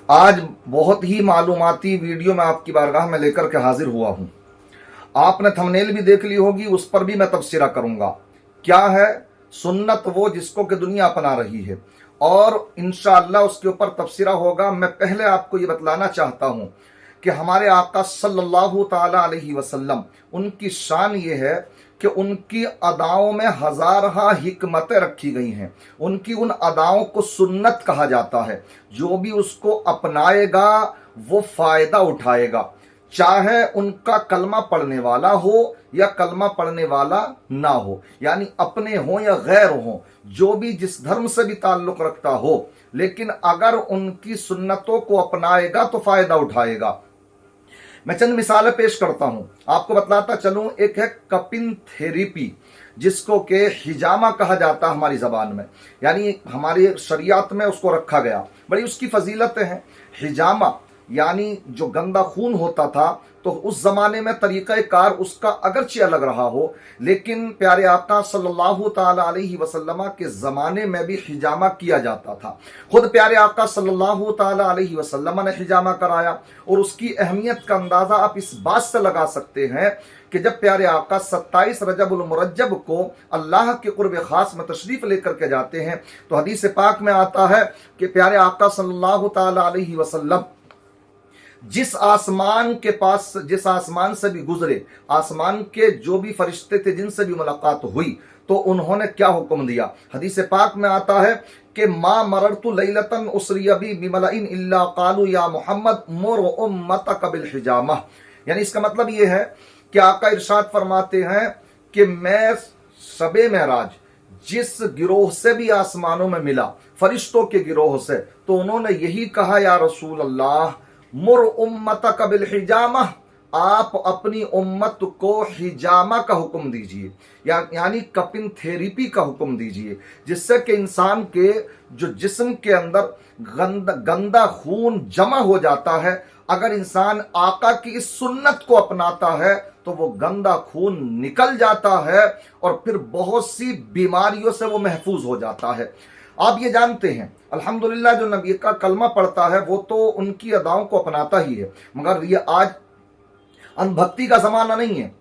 आज बहुत ही मालूमाती वीडियो मैं आपकी बारगाह में लेकर के हाजिर हुआ हूँ। आपने थंबनेल भी देख ली होगी, उस पर भी मैं तबसरा करूँगा। क्या है सुन्नत वो जिसको कि दुनिया अपना रही है, और इंशाअल्लाह उसके ऊपर तबसरा होगा। मैं पहले आपको ये बतलाना चाहता हूँ कि हमारे आका सल्लल्लाहु ताला अलैहि वसल्लम, उनकी शान ये है कि उनकी अदाओं में हजारहा हिकमतें रखी गई हैं। उनकी उन अदाओं को सुन्नत कहा जाता है। जो भी उसको अपनाएगा वो फायदा उठाएगा, चाहे उनका कलमा पढ़ने वाला हो या कलमा पढ़ने वाला ना हो, यानी अपने हो या गैर हो, जो भी जिस धर्म से भी ताल्लुक रखता हो, लेकिन अगर उनकी सुन्नतों को अपनाएगा तो फायदा उठाएगा। मैं चंद मिसालें पेश करता हूं, आपको बतलाता चलूं। एक है कपिन थेरेपी, जिसको के हिजामा कहा जाता है हमारी जबान में, यानी हमारी शरीयत में उसको रखा गया। बड़ी उसकी फजीलतें हैं। हिजामा यानी जो गंदा खून होता था, तो उस जमाने में तरीक़ा कार उसका अगरचे अलग रहा हो, लेकिन प्यारे आका सल्लल्लाहु ताला अलैहि वसल्लम के ज़माने में भी हिजामा किया जाता था। खुद प्यारे आका सल्लल्लाहु ताला अलैहि वसल्लम ने हिजामा कराया, और उसकी अहमियत का अंदाज़ा आप इस बात से लगा सकते हैं कि जब प्यारे आका 27 रजबुल मुरज्जब को अल्लाह के कुर्ब खास में तशरीफ लेकर के जाते हैं, तो हदीस पाक में आता है कि प्यारे आका सल्लल्लाहु ताला अलैहि वसल्लम जिस आसमान के पास, जिस आसमान से भी गुजरे, आसमान के जो भी फरिश्ते थे जिनसे भी मुलाकात हुई, तो उन्होंने क्या हुक्म दिया। हदीस पाक में आता है कि मा मररतु लैलतन उसरिया बी बिमलाइन इल्ला कालू या मोहम्मद मुर उम्मतक बिल हिजामा। यानी इसका मतलब ये है कि आका इरशाद फरमाते हैं कि मैं शबे महराज जिस गिरोह से भी आसमानों में मिला, फरिश्तों के गिरोह से, तो उन्होंने यही कहा, या रसूल अल्लाह मुर उम्मतक बिल हिजामा, आप अपनी उम्मत को हिजामा का हुक्म दीजिए, यानी कपिन थेरेपी का हुक्म दीजिए, जिससे कि इंसान के जो जिस्म के अंदर गंदा खून जमा हो जाता है, अगर इंसान आका की इस सुन्नत को अपनाता है तो वो गंदा खून निकल जाता है, और फिर बहुत सी बीमारियों से वो महफूज हो जाता है। आप ये जानते हैं अल्हम्दुलिल्लाह, जो नबी का कलमा पढ़ता है वो तो उनकी अदाओं को अपनाता ही है, मगर ये आज अंधभक्ति का ज़माना नहीं है।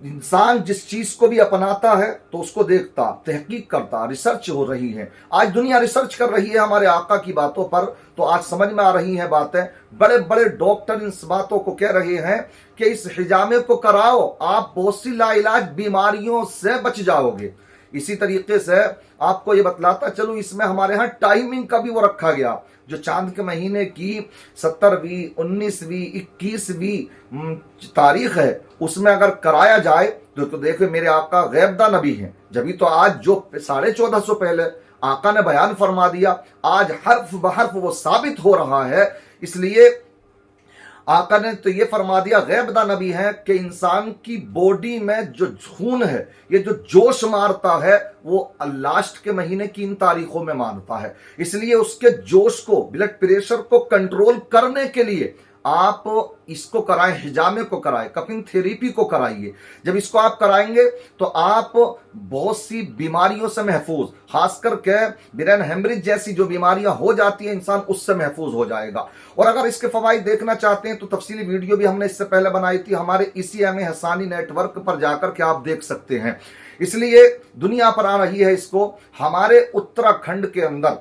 इंसान जिस चीज़ को भी अपनाता है तो उसको देखता, तहकीक करता, रिसर्च हो रही है। आज दुनिया रिसर्च कर रही है हमारे आका की बातों पर, तो आज समझ में आ रही हैं बातें। बड़े बड़े डॉक्टर इन बातों को कह रहे हैं कि इस हिजामे को कराओ, आप बहुत सी लाइलाज बीमारियों से बच जाओगे। इसी तरीके से आपको ये बतलाता चलूं, इसमें हमारे यहाँ टाइमिंग का भी वो रखा गया, जो चांद के महीने की 17वीं, 19वीं, 21वीं तारीख है, उसमें अगर कराया जाए तो देखो मेरे आका गैबदा नबी हैं। जभी तो आज जो 1450 पहले आका ने बयान फरमा दिया, आज हर्फ बहर्फ वो साबित हो रहा है। इसलिए आका ने तो ये फरमा दिया, गैबदा नबी है, कि इंसान की बॉडी में जो खून है, ये जो जोश मारता है, वो लास्ट के महीने की इन तारीखों में मारता है। इसलिए उसके जोश को, ब्लड प्रेशर को कंट्रोल करने के लिए आप इसको कराएं, हिजामे को कराएं, कपिन थेरेपी को कराइए। जब इसको आप कराएंगे तो आप बहुत सी बीमारियों से महफूज, खास करके ब्रेन हेमरेज जैसी जो बीमारियां हो जाती हैं, इंसान उससे महफूज हो जाएगा। और अगर इसके फवाइद देखना चाहते हैं तो तफसीली वीडियो भी हमने इससे पहले बनाई थी, हमारे इसी एम हसानी नेटवर्क पर जाकर के आप देख सकते हैं। इसलिए दुनिया पर आ रही है इसको। हमारे उत्तराखंड के अंदर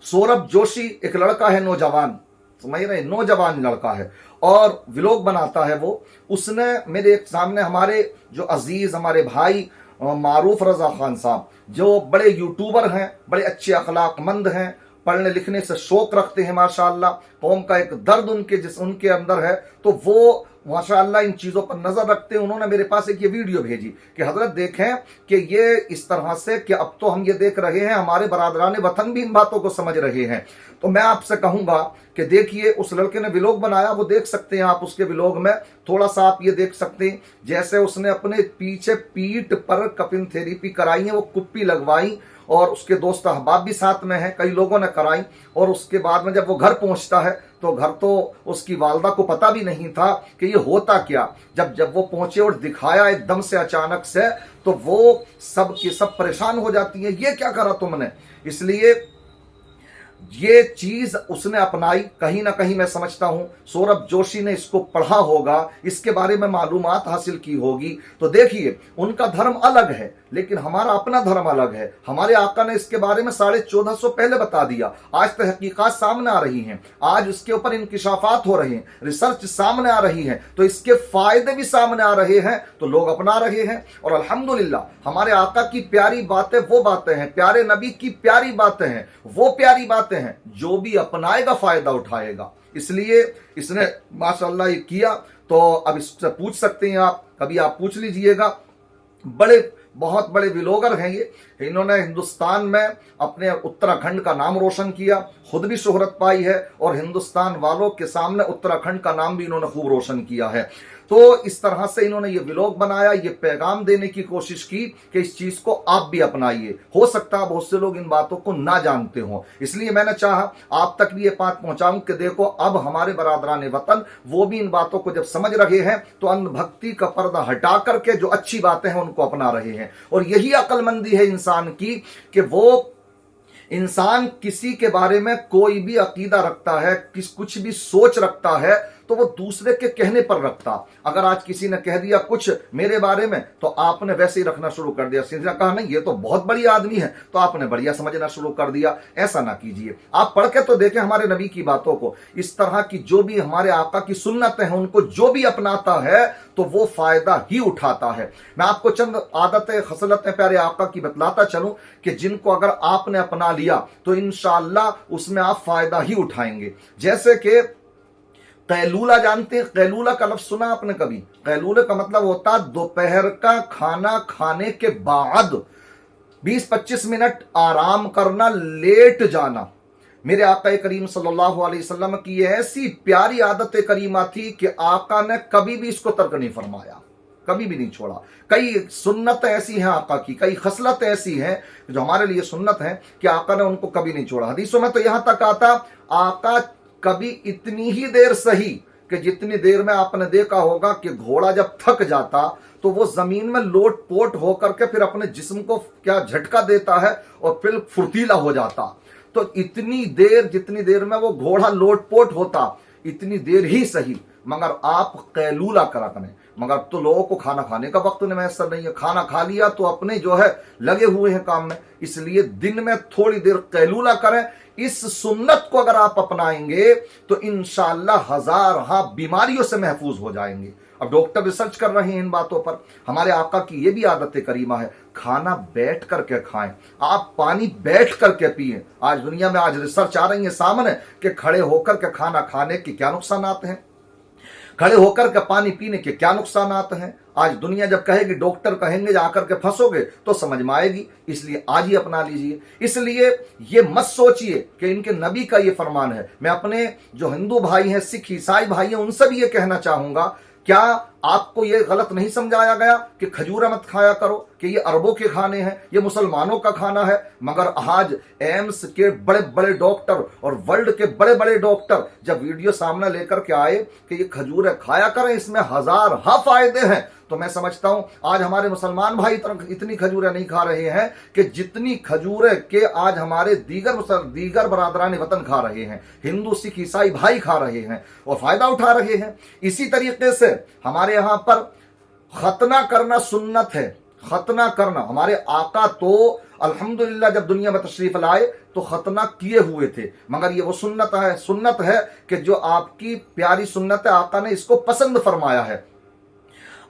सौरभ जोशी एक लड़का है, नौजवान, समझ रहे, नौजवान लड़का है, और व्लॉग बनाता है वो। उसने मेरे एक सामने हमारे जो अजीज, हमारे भाई मारूफ रजा खान साहब, जो बड़े यूट्यूबर हैं, बड़े अच्छे अखलाकमंद हैं, पढ़ने लिखने से शौक रखते हैं माशाअल्लाह, कौम का एक दर्द उनके अंदर है, तो वो माशाअल्लाह इन चीज़ों पर नज़र रखते हैं। उन्होंने मेरे पास एक ये वीडियो भेजी कि हजरत देखें कि ये इस तरह से, कि अब तो हम ये देख रहे हैं, हमारे बरादरान वतन भी इन बातों को समझ रहे हैं। तो मैं आपसे कहूँगा कि देखिए, उस लड़के ने व्लॉग बनाया, वो देख सकते हैं आप उसके व्लॉग में। थोड़ा सा आप ये देख सकते हैं, जैसे उसने अपने पीछे पीठ पर कपिन थेरेपी कराई है, वो कुप्पी लगवाई, और उसके दोस्त अहबाब भी साथ में हैं, कई लोगों ने कराई। और उसके बाद में जब वो घर पहुंचता है तो घर तो उसकी वालदा को पता भी नहीं था कि ये होता क्या। जब वो पहुंचे और दिखाया एकदम से अचानक से, तो वो सब की सब परेशान हो जाती है, ये क्या करा तुमने। इसलिए ये चीज उसने अपनाई। कहीं ना कहीं मैं समझता हूं सौरभ जोशी ने इसको पढ़ा होगा, इसके बारे में मालूमात हासिल की होगी। तो देखिए, उनका धर्म अलग है लेकिन हमारा अपना धर्म अलग है। हमारे आका ने इसके बारे में 1450 पहले बता दिया। आज तो हकीकत सामने आ रही हैं, आज उसके ऊपर इंकिशाफात हो रहे हैं, रिसर्च सामने आ रही है, तो इसके फायदे भी सामने आ रहे हैं, तो लोग अपना रहे हैं। और अल्हम्दुलिल्लाह हमारे आका की प्यारी बातें वो बातें हैं, प्यारे नबी की प्यारी बातें हैं, वो प्यारी बातें हैं, जो भी अपनाएगा फायदा उठाएगा। इसलिए इसने माशाअल्लाह ये किया। तो अब इससे पूछ सकते हैं आप, कभी आप पूछ लीजिएगा। बहुत बड़े व्लॉगर हैं ये, इन्होंने हिंदुस्तान में अपने उत्तराखंड का नाम रोशन किया, खुद भी शोहरत पाई है और हिंदुस्तान वालों के सामने उत्तराखंड का नाम भी इन्होंने खूब रोशन किया है। तो इस तरह से इन्होंने ये व्लॉग बनाया, ये पैगाम देने की कोशिश की कि इस चीज को आप भी अपनाइए। हो सकता है बहुत से लोग इन बातों को ना जानते हों, इसलिए मैंने चाहा आप तक भी ये बात पहुंचाऊं कि देखो अब हमारे बरादरान वतन वो भी इन बातों को जब समझ रहे हैं तो अंधभक्ति का पर्दा हटा करके जो अच्छी बातें हैं उनको अपना रहे हैं। और यही अक्लमंदी है इंसान की कि वो इंसान किसी के बारे में कोई भी अकीदा रखता है, कुछ भी सोच रखता है, तो वो दूसरे के कहने पर रखता। अगर आज किसी ने कह दिया कुछ मेरे बारे में तो आपने वैसे ही रखना शुरू कर दिया। किसी ने कहा नहीं ये तो बहुत बढ़िया आदमी है तो आपने बढ़िया समझना शुरू कर दिया। ऐसा ना कीजिए। आप पढ़ के तो देखें हमारे नबी की बातों को। इस तरह की जो भी हमारे आका की सुन्नतें हैं उनको जो भी अपनाता है तो वो फायदा ही उठाता है। मैं आपको चंद आदतें खसलतें प्यारे आका की बतलाता चलूं कि जिनको अगर आपने अपना लिया तो इंशाअल्लाह उसमें आप फायदा ही उठाएंगे। जैसे कि कैलूला जानते हैं? कैलूला का लफ्ज सुना आपने कभी? कैलूले का मतलब होता है दोपहर का खाना खाने के बाद 20-25 मिनट आराम करना, लेट जाना। मेरे आका करीम सल्लल्लाहु अलैहि वसल्लम की ऐसी प्यारी आदत करीमा थी कि आका ने कभी भी इसको तर्क नहीं फरमाया, कभी भी नहीं छोड़ा। कई सुन्नत ऐसी हैं आका की, कई खसलत ऐसी हैं जो हमारे लिए सुन्नत हैं कि आका ने उनको कभी नहीं छोड़ा। हदीसों में तो यहां तक आता आका कभी इतनी ही देर सही कि जितनी देर में आपने देखा होगा कि घोड़ा जब थक जाता तो वो जमीन में लोट पोट होकर के फिर अपने जिस्म को क्या झटका देता है और फिर फुर्तीला हो जाता। तो इतनी देर जितनी देर में वो घोड़ा लोट पोट होता इतनी देर ही सही, मगर आप कैलूला करा करें। मगर अब तो लोगों को खाना खाने का वक्त उन्हें मैसर नहीं है, खाना खा लिया तो अपने जो है लगे हुए हैं काम में। इसलिए दिन में थोड़ी देर कैलूला करें। इस सुन्नत को अगर आप अपनाएंगे तो इंशाअल्लाह हजार बीमारियों से महफूज हो जाएंगे। अब डॉक्टर रिसर्च कर रहे हैं इन बातों पर। हमारे आका की ये भी आदत करीमा है, खाना बैठ करके खाएं, आप पानी बैठ करके पिएं। आज दुनिया में आज रिसर्च आ रही है सामने कि खड़े होकर के खाना खाने के क्या नुकसानात हैं, खड़े होकर के पानी पीने के क्या नुकसानात हैं। आज दुनिया जब कहेगी, डॉक्टर कहेंगे जाकर के फंसोगे तो समझ में आएगी। इसलिए आज ही अपना लीजिए। इसलिए ये मत सोचिए कि इनके नबी का ये फरमान है। मैं अपने जो हिंदू भाई हैं, सिख ईसाई भाई हैं, उनसे भी ये कहना चाहूंगा, क्या आपको ये गलत नहीं समझाया गया कि खजूर मत खाया करो, कि ये अरबों के खाने हैं, ये मुसलमानों का खाना है? मगर आज एम्स के बड़े बड़े डॉक्टर और वर्ल्ड के बड़े बड़े डॉक्टर जब वीडियो सामने लेकर के आए कि ये खजूर खाया करें, इसमें हजार फायदे हैं, तो मैं समझता हूं आज हमारे मुसलमान भाई इतनी खजूरें नहीं खा रहे हैं कि जितनी खजूरें के आज हमारे दीगर बरादरान वतन खा रहे हैं, हिंदू सिख ईसाई भाई खा रहे हैं और फायदा उठा रहे हैं। इसी तरीके से हमारे यहां पर खतना करना सुन्नत है। खतना करना, हमारे आका तो अल्हम्दुलिल्लाह जब दुनिया में तशरीफ लाए तो खतना किए हुए थे, मगर ये वो सुन्नत है कि जो आपकी प्यारी सुन्नत है, आका ने इसको पसंद फरमाया है।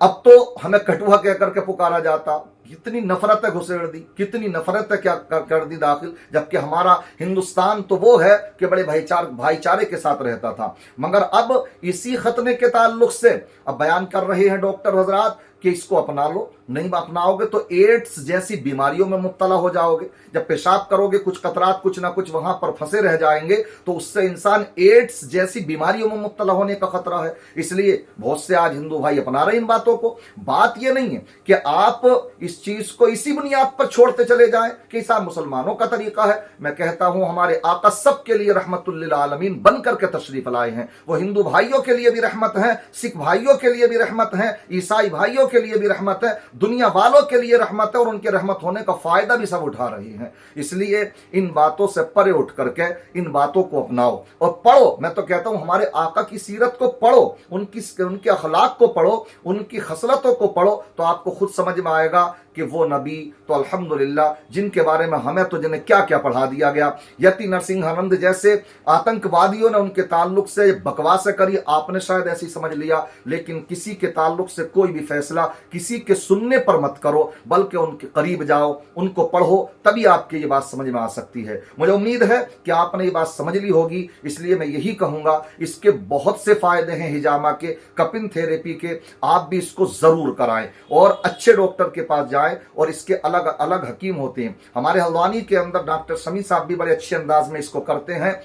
अब तो हमें कटुआ कह करके पुकारा जाता, कितनी नफरत है घुसेड़ दी, कितनी नफरत है क्या कर दी दाखिल। जबकि हमारा हिंदुस्तान तो वो है कि बड़े भाईचारे के साथ रहता था। मगर अब इसी खतने के ताल्लुक से अब बयान कर रहे हैं डॉक्टर हजरात कि इसको अपना लो, नहीं अपनाओगे तो एड्स जैसी बीमारियों में मुब्तला हो जाओगे। जब पेशाब करोगे कुछ कतरात कुछ ना कुछ वहां पर फंसे रह जाएंगे तो उससे इंसान एड्स जैसी बीमारियों में मुब्तला होने का खतरा है। इसलिए बहुत से आज हिंदू भाई अपना रहे इन बातों को। बात यह नहीं है कि आप इस चीज को इसी बुनियाद पर छोड़ते चले जाएं कि साहब मुसलमानों का तरीका है। मैं कहता हूं हमारे आका सबके लिए रहमतुल लिल आलमीन बन करके तशरीफ लाए हैं। वो हिंदू भाइयों के लिए भी रहमत है, सिख भाइयों के लिए भी रहमत है, ईसाई भाइयों के लिए भी रहमत है, दुनिया वालों के लिए रहमत है, और उनके रहमत होने का फायदा भी सब उठा रहे हैं। इसलिए इन बातों से परे उठ करके इन बातों को अपनाओ और पढ़ो। मैं तो कहता हूं हमारे आका की सीरत को पढ़ो, उनके अखलाक को पढ़ो, उनकी खसलतों को पढ़ो, तो आपको खुद समझ में आएगा कि वो नबी तो अल्हम्दुलिल्लाह जिनके बारे में हमें तो जिन्हें क्या क्या पढ़ा दिया गया। यति नरसिंहानंद जैसे आतंकवादियों ने उनके ताल्लुक से बकवासें करी, आपने शायद ऐसी समझ लिया, लेकिन किसी के ताल्लुक से कोई भी फैसला किसी के सुनने पर मत करो, बल्कि उनके करीब जाओ, उनको पढ़ो, तभी आपकी ये बात समझ में आ सकती है। मुझे उम्मीद है कि आपने ये बात समझ ली होगी, इसलिए मैं यही कहूंगा इसके बहुत से फायदे हैं हिजामा के, कपिन थेरेपी के, आप भी इसको जरूर कराएं और अच्छे डॉक्टर के पास जाएं। और इसके अलग अलग हकीम होते हैं। हमारे हल्द्वानी के अंदर डॉक्टर शमी साहब भी बड़े अच्छे अंदाज में इसको करते हैं,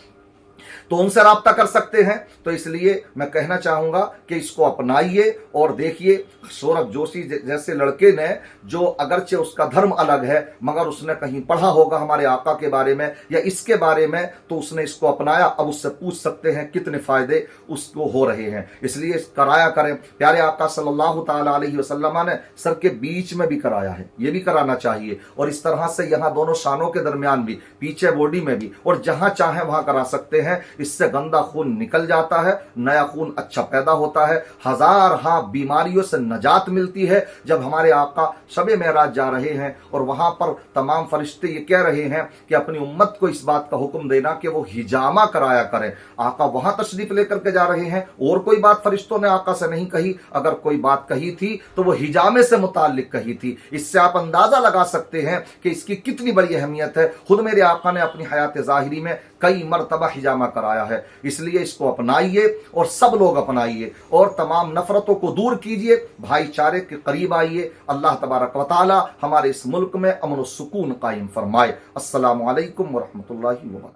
तो उनसे राब्ता कर सकते हैं। तो इसलिए मैं कहना चाहूंगा कि इसको अपनाइए और देखिए, सौरभ जोशी जैसे लड़के ने, जो अगरचे उसका धर्म अलग है मगर उसने कहीं पढ़ा होगा हमारे आका के बारे में या इसके बारे में, तो उसने इसको अपनाया। अब उससे पूछ सकते हैं कितने फायदे उसको हो रहे हैं, इसलिए कराया करें। प्यारे आका सल्लल्लाहु ताला अलैहि वसल्लम ने सर के बीच में भी कराया है, ये भी कराना चाहिए, और इस तरह से यहाँ दोनों शानों के दरमियान भी, पीछे बॉडी में भी, और जहां चाहे वहां करा सकते हैं। इससे गंदा खून निकल जाता है, नया खून अच्छा पैदा होता है, हजार बीमारियों से नजात मिलती है। जब हमारे आका शबे मेराज जा रहे हैं और वहां पर तमाम फरिश्ते ये कह रहे हैं कि अपनी उम्मत को इस बात का हुक्म देना कि वो हिजामा कराया करें, आका वहां तशरीफ लेकर के जा रहे हैं, और कोई बात फरिश्तों ने आका से नहीं कही। अगर कोई बात कही थी तो वो हिजामे से मुताल्लिक कही थी। इससे आप अंदाजा लगा सकते हैं कि इसकी कितनी बड़ी अहमियत है। खुद मेरे आका ने अपनी हयात ज़ाहिरी में कई मरतबा हिजामा कराया है, इसलिए इसको अपनाइए और सब लोग अपनाइए और तमाम नफरतों को दूर कीजिए, भाईचारे के करीब आइए। अल्लाह तबारक व तआला हमारे इस मुल्क में अमन और सुकून कायम फरमाए। अस्सलामु अलैकुम व रहमतुल्लाहि व बरकातहू।